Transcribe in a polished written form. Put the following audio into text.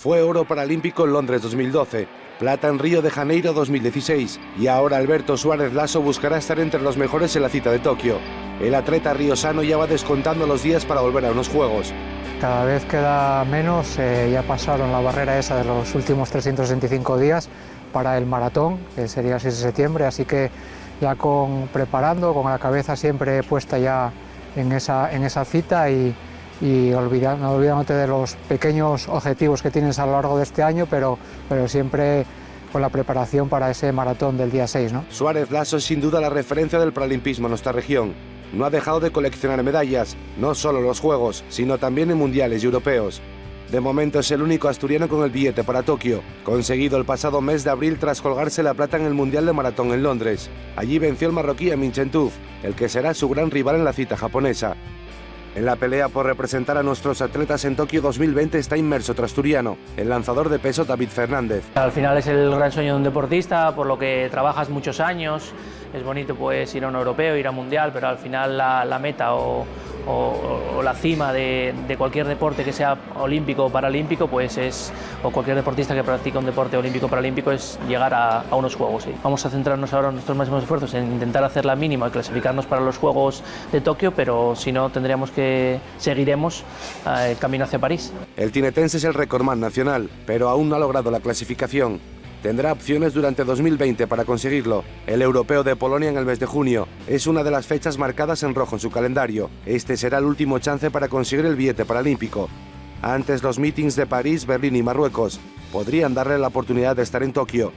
Fue oro paralímpico en Londres 2012, plata en Río de Janeiro 2016 y ahora Alberto Suárez Lasso buscará estar entre los mejores en la cita de Tokio. El atleta riosano ya va descontando los días para volver a unos Juegos. Cada vez queda menos, ya pasaron la barrera esa de los últimos 365 días para el maratón, que sería el 6 de septiembre, así que ya preparando, con la cabeza siempre puesta ya en esa cita y olvidándote de los pequeños objetivos que tienes a lo largo de este año, pero siempre con la preparación para ese maratón del día 6, ¿no? Suárez Lasso es sin duda la referencia del paralimpismo en nuestra región. No ha dejado de coleccionar medallas, no solo en los Juegos, sino también en mundiales y europeos. De momento es el único asturiano con el billete para Tokio, conseguido el pasado mes de abril tras colgarse la plata en el Mundial de Maratón en Londres. Allí venció el marroquí Amin Chentuf, el que será su gran rival en la cita japonesa. En la pelea por representar a nuestros atletas en Tokio 2020 está inmerso otro asturiano, el lanzador de peso David Fernández. Al final es el gran sueño de un deportista, por lo que trabajas muchos años. Es bonito pues ir a un europeo, ir a un mundial, pero al final la meta o la cima de cualquier deporte que sea olímpico o paralímpico, pues o cualquier deportista que practica un deporte olímpico o paralímpico es llegar a unos Juegos. ¿Sí? Vamos a centrarnos ahora en nuestros máximos esfuerzos en intentar hacer la mínima y clasificarnos para los Juegos de Tokio, pero si no seguiremos el camino hacia París. El tinetense es el recordman nacional, pero aún no ha logrado la clasificación. Tendrá opciones durante 2020 para conseguirlo. El Europeo de Polonia en el mes de junio es una de las fechas marcadas en rojo en su calendario. Este será el último chance para conseguir el billete paralímpico. Antes, los meetings de París, Berlín y Marruecos podrían darle la oportunidad de estar en Tokio.